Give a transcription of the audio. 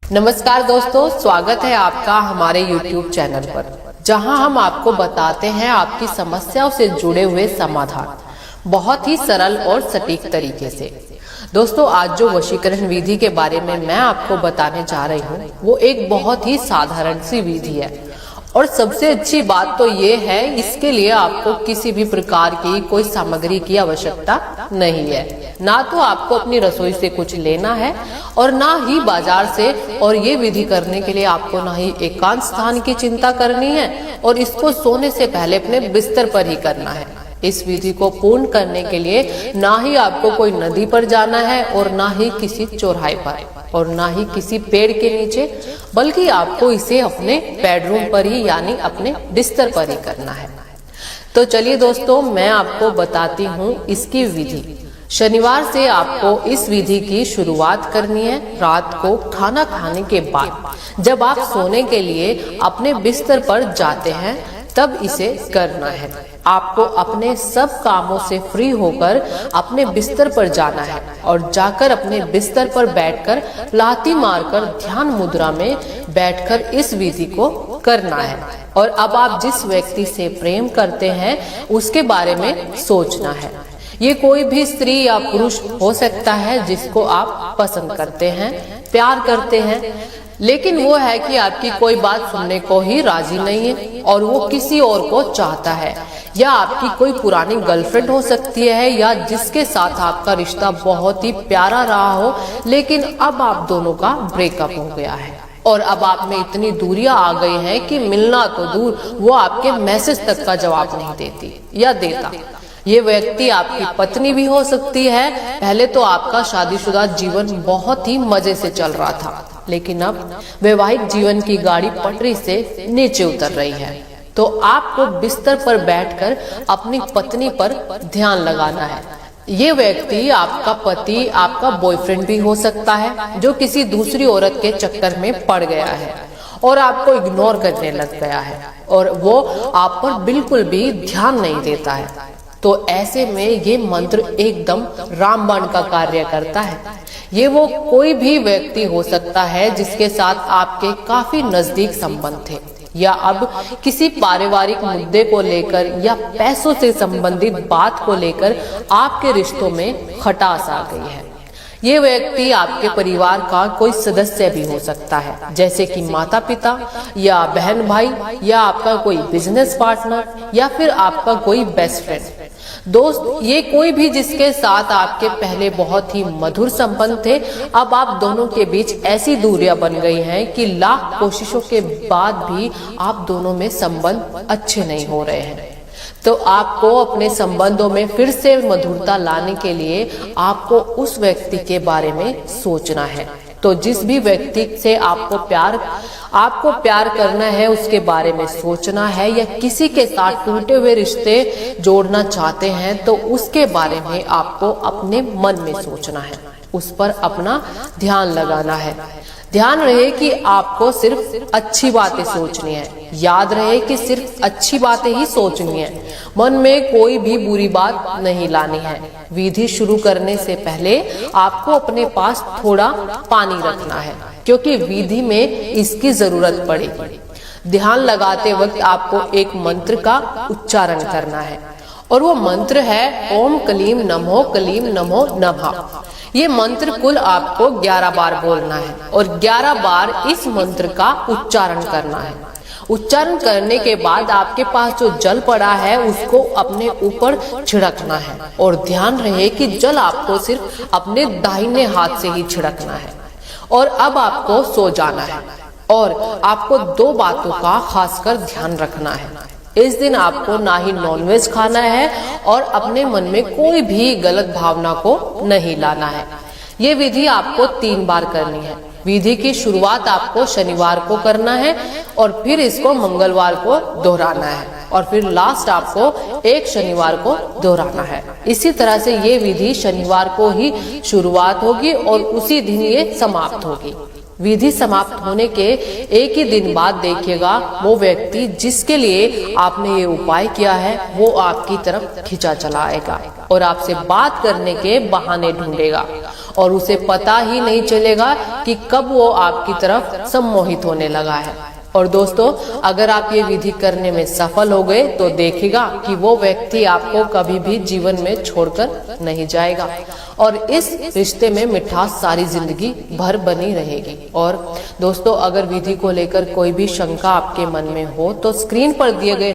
नमस्कार दोस्तों, स्वागत है आपका हमारे YouTube चैनल पर, जहां हम आपको बताते हैं आपकी समस्याओं से जुड़े हुए समाधान बहुत ही सरल और सटीक तरीके से। दोस्तों, आज जो वशीकरण विधि के बारे में मैं आपको बताने जा रही हूँ वो एक बहुत ही साधारण सी विधि है और सबसे अच्छी बात तो ये है, इसके लिए आपको किसी भी प्रकार की कोई सामग्री की आवश्यकता नहीं है। ना तो आपको अपनी रसोई से कुछ लेना है और ना ही बाजार से, और ये विधि करने के लिए आपको ना ही एकांत स्थान की चिंता करनी है और इसको सोने से पहले अपने बिस्तर पर ही करना है। इस विधि को पूर्ण करने के लिए ना ही आपको कोई नदी पर जाना है और ना ही किसी चौराहे पर और ना ही किसी पेड़ के नीचे, बल्कि आपको इसे अपने बेडरूम पर ही यानी अपने बिस्तर पर ही करना है। तो चलिए दोस्तों, मैं आपको बताती हूँ इसकी विधि। शनिवार से आपको इस विधि की शुरुआत करनी है। रात को खाना खाने के बाद जब आप सोने के लिए अपने बिस्तर पर जाते हैं तब इसे करना है। आपको अपने सब कामों से फ्री होकर अपने बिस्तर पर जाना है और जाकर अपने बिस्तर पर बैठकर लाती मारकर ध्यान मुद्रा में बैठकर इस विधि को करना है। और अब आप जिस व्यक्ति से प्रेम करते हैं उसके बारे में सोचना है। ये कोई भी स्त्री या पुरुष हो सकता है जिसको आप पसंद करते हैं, प्यार करते हैं, लेकिन वो है कि आपकी कोई बात सुनने को ही राजी नहीं है और वो किसी और को चाहता है। या आपकी कोई पुरानी गर्लफ्रेंड हो सकती है या जिसके साथ आपका रिश्ता बहुत ही प्यारा रहा हो, लेकिन अब आप दोनों का ब्रेकअप हो गया है और अब आप में इतनी दूरियां आ गई हैं कि मिलना तो दूर, वो आपके मैसेज तक का जवाब नहीं देती या देता। ये व्यक्ति आपकी पत्नी भी हो सकती है। पहले तो आपका शादीशुदा जीवन बहुत ही मजे से चल रहा था, लेकिन अब वैवाहिक जीवन की गाड़ी पटरी से नीचे उतर रही है। तो आपको बिस्तर पर बैठकर अपनी पत्नी पर ध्यान लगाना है। ये व्यक्ति आपका पति, आपका बॉयफ्रेंड भी हो सकता है जो किसी दूसरी औरत के चक्कर में पड़ गया है और आपको इग्नोर करने लग गया है और वो आप पर बिल्कुल भी ध्यान नहीं देता है। तो ऐसे में ये मंत्र एकदम रामबाण का कार्य करता है। ये वो कोई भी व्यक्ति हो सकता है जिसके साथ आपके काफी नजदीक संबंध थे या अब किसी पारिवारिक मुद्दे को लेकर या पैसों से संबंधित बात को लेकर आपके रिश्तों में खटास आ गई है। ये व्यक्ति आपके परिवार का कोई सदस्य भी हो सकता है, जैसे कि माता पिता या बहन भाई या आपका कोई बिजनेस पार्टनर या फिर आपका कोई बेस्ट फ्रेंड दोस्त। ये कोई भी जिसके साथ आपके पहले बहुत ही मधुर संबंध थे, अब आप दोनों के बीच ऐसी दूरियां बन गई हैं कि लाख कोशिशों के बाद भी आप दोनों में संबंध अच्छे नहीं हो रहे हैं। तो आपको अपने संबंधों में फिर से मधुरता लाने के लिए आपको उस व्यक्ति के बारे में सोचना है। तो जिस भी व्यक्ति से आपको प्यार करना है उसके बारे में सोचना है, या किसी के साथ टूटे हुए रिश्ते जोड़ना चाहते हैं तो उसके बारे में आपको अपने मन में सोचना है, उस पर अपना ध्यान लगाना है। ध्यान रहे कि आपको सिर्फ अच्छी बातें सोचनी है। याद रहे कि सिर्फ अच्छी बातें ही सोचनी है, मन में कोई भी बुरी बात नहीं लानी है। विधि शुरू करने से पहले आपको अपने पास थोड़ा पानी रखना है, क्योंकि विधि में इसकी जरूरत पड़ेगी। ध्यान लगाते वक्त आपको एक मंत्र का उच्चारण करना है और वो मंत्र है ओम क्लीम नमो नमः। ये मंत्र कुल आपको 11 बार बोलना है और 11 बार इस मंत्र का उच्चारण करना है। उच्चारण करने के बाद आपके पास जो जल पड़ा है उसको अपने ऊपर छिड़कना है और ध्यान रहे कि जल आपको सिर्फ अपने दाहिने हाथ से ही छिड़कना है। और अब आपको सो जाना है और आपको 2 बातों का खासकर ध्यान रखना है। इस दिन आपको ना ही नॉनवेज खाना है और अपने मन में कोई भी गलत भावना को नहीं लाना है। ये विधि आपको 3 बार करनी है। विधि की शुरुआत आपको शनिवार को करना है और फिर इसको मंगलवार को दोहराना है और फिर लास्ट आपको एक शनिवार को दोहराना है। इसी तरह से ये विधि शनिवार को ही शुरुआत होगी और उसी दिन ये समाप्त होगी। विधि समाप्त होने के एक ही दिन बाद देखिएगा वो व्यक्ति जिसके लिए आपने ये उपाय किया है वो आपकी तरफ खिंचा चला आएगा और आपसे बात करने के बहाने ढूंढेगा और उसे पता ही नहीं चलेगा कि कब वो आपकी तरफ सम्मोहित होने लगा है। और दोस्तों, अगर आप ये विधि करने में सफल हो गए तो देखिएगा कि वो व्यक्ति आपको कभी भी जीवन में छोड़कर नहीं जाएगा और इस रिश्ते में मिठास सारी जिंदगी भर बनी रहेगी। और दोस्तों, अगर विधि को लेकर कोई भी शंका आपके मन में हो तो स्क्रीन पर दिए गए